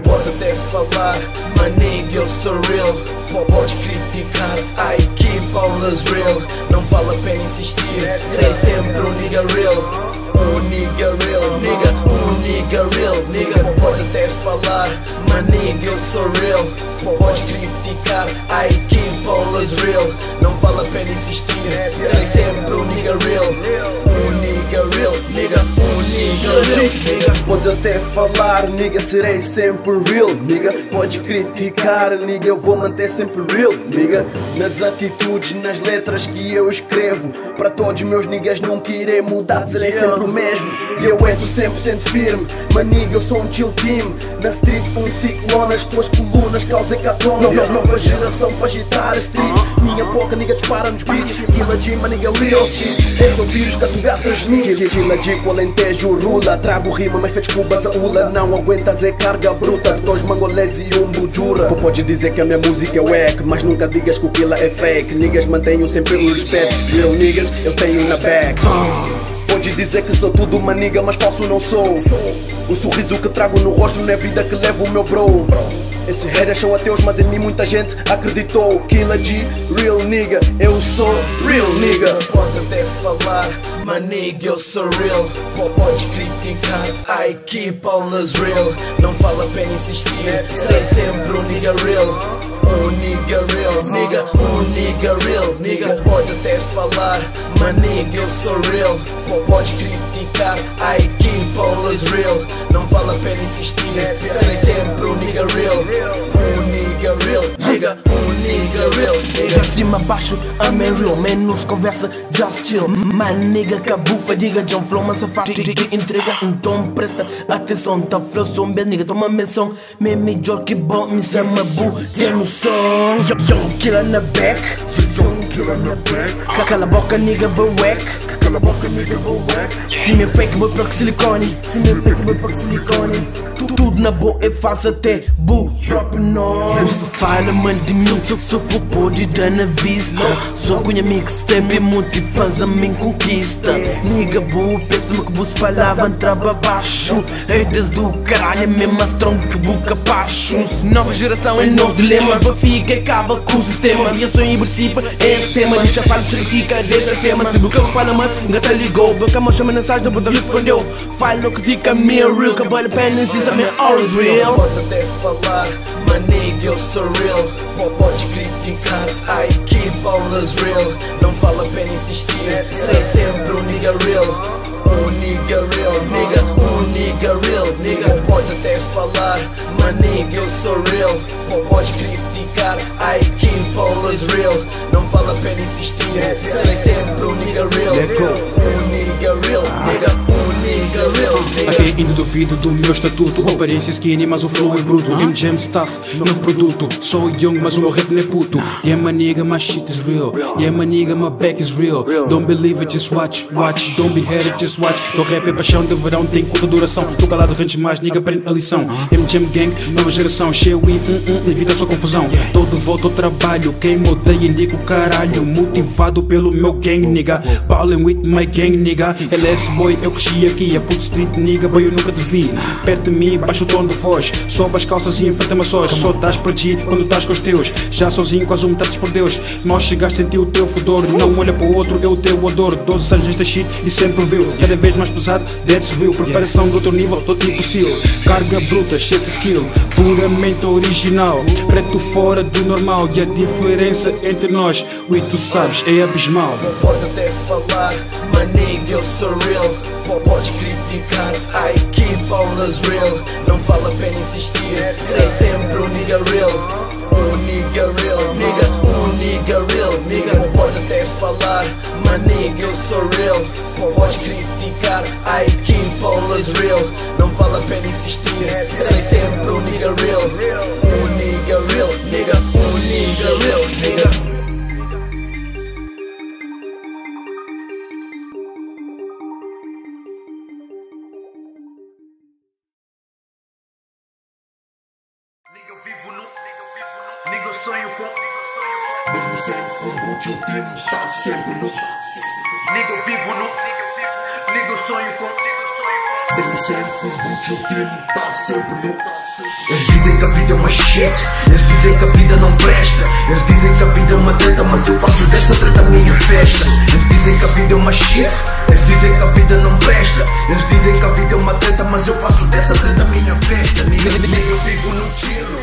Podes até falar, my nigga, eu sou real. Podes criticar, a equipa always real. Não vale a pena insistir, serei sempre um nigga real. Um nigga real, nigga, um nigga real, nigga. Podes até falar, my nigga, eu sou real. Podes criticar, a equipa always real. Não vale a pena insistir, serei sempre um nigga real. Um nigga real, nigga, um nigga real, nigga. Podes até falar, nigga, serei sempre real, nigga. Podes criticar, nigga, eu vou manter sempre real, nigga. Nas atitudes, nas letras que eu escrevo, para todos meus niggas nunca irei mudar, serei sempre o mesmo. E eu entro 100% firme, mas nigga, eu sou um chill team. Na street um ciclone, as tuas colunas causam hecatombe. Nova geração para agitar a street, minha boca nigga dispara nos beats. Killa G, my nigga, real shit. Esse é o vírus que a tu gato transmite. Killa G, com Alentejo rula, trago rima mas feitos com basaúla. Não aguentas é carga bruta, dois mangolés e um bujura. Pode dizer que a minha música é wack, mas nunca digas que o Killa é fake. Niggas mantenham sempre o respeito, real niggas eu tenho na back. Pode dizer que sou tudo uma nigga, mas falso não sou. O sorriso que trago no rosto não é vida que levo o meu bro. Esses haters são ateus, mas em mim muita gente acreditou. Killa G, real nigga, eu sou real nigga. Podes até falar, my nigga, eu sou real. Podes criticar, a equipa always real. Não vale a pena insistir, serei sempre um nigga real. Um nigga real, nigga, um nigga real, nigga. Podes até falar, my nigga, eu sou real. Podes criticar, a equipa always real. Não vale a pena insistir, serei sempre um nigga real. Um nigga real, nigga, um nigga real, nigga. De cima a baixo, I'm real, menos conversa, just chill. My nigga, cabufa, diga John Flow, mas safado te entrega, então presta atenção. Tá flow, sou bem, nigga, toma menção. Me melhor que bom, me chama bu, tem noção. Young Killa na back, cala a boca, nigga, bawack. Se me fake, vou para silicone. Tudo na boa é falso até bu, próprio nome. Só fala, mano, de mim, sou popô de dar na vista. Sou cunha mixtape e muito fãs a mim conquista. Nigga, bu, pensa-me que bus palavra entrava abaixo. Haters do caralho, é mesmo mais strong que bu capachos. Nova geração é nosso dilema, para fica acaba com o sistema. E eu sou imbecível, é esse tema. Deixa fala, critica, deixa tema. Se boca fala, mano, gata ligou. Boca mostra mensagem, não puta respondeu. Fala, critica, me é real. Que vale a pena, insista, me always real. Podes até falar, my nigga, eu sou real. Podes criticar, a equipa always real. Não vale a pena insistir, serei sempre um nigga real. Um nigga real, nigga, um nigga real, nigga. Podes até falar, my nigga, eu sou real. Podes criticar, a equipa always real. Não vale a pena insistir, serei sempre um nigga real. Um nigga real, nigga, um nigga real, nigga. Até ainda duvido do meu estatuto. Aparência skinny, mas o flow é bruto. MGM stuff, novo produto. Sou young, mas o meu rap não é puto. Yeah, my nigga, my shit is real. Yeah, my nigga, my back is real. Don't believe it, just watch, watch. Don't be hated, just watch. Teu rap é paixão de verão, tem curta duração. Tô calado, ranges mais, nigga, aprende a lição. MGM gang, nova geração. Chewy, evita só confusão. Tô de volta ao trabalho. Quem me odeia indica o caralho. Motivado pelo meu gang, nigga. Ballin' with my gang, nigga. LS boy, eu cresci aqui. A put street, nigga, boy, eu nunca te vi. Perto de mim, baixa o tom de voz. Sobe as calças e enfrenta-me a sós. Só estás para ti quando estás com os teus. Já sozinho, quase me tratas por Deus. Mal chegaste, senti o teu fedor. Não olha para o outro, é o teu odor. 12 anos nesta shit e sempre viu. Cada vez mais pesado, that's real. Preparação de outro nível, todo tipo seal. Carga bruta, chase skill. Puramente original. Preto fora do normal. E a diferença entre nós, e tu sabes, é abismal. Podes até falar, my nigga, eu sou real. Podes criticar, a equipa always real. Não vale a pena insistir, serei sempre um nigga real. Um nigga real, nigga, um nigga real, nigga. Podes até falar, my nigga, eu sou real. Podes criticar, a equipa always real. Não vale a pena insistir, serei sempre um nigga real. Um nigga real, nigga, um nigga real, nigga. Nigga, eu sonho com Mesmo sempre por muito o time está sempre no. Nigga, eu vivo no. Nigga, eu sonho com. Mesmo sempre por muito o time está sempre no. Eles dizem que a vida é uma shit, eles dizem que a vida não presta, eles dizem que a vida é uma treta, mas eu faço dessa treta a minha festa. Eles dizem que a vida é uma shit, eles dizem que a vida não presta, eles dizem que a vida é uma treta, mas eu faço dessa treta a minha festa. Nigga, eu vivo no tiro.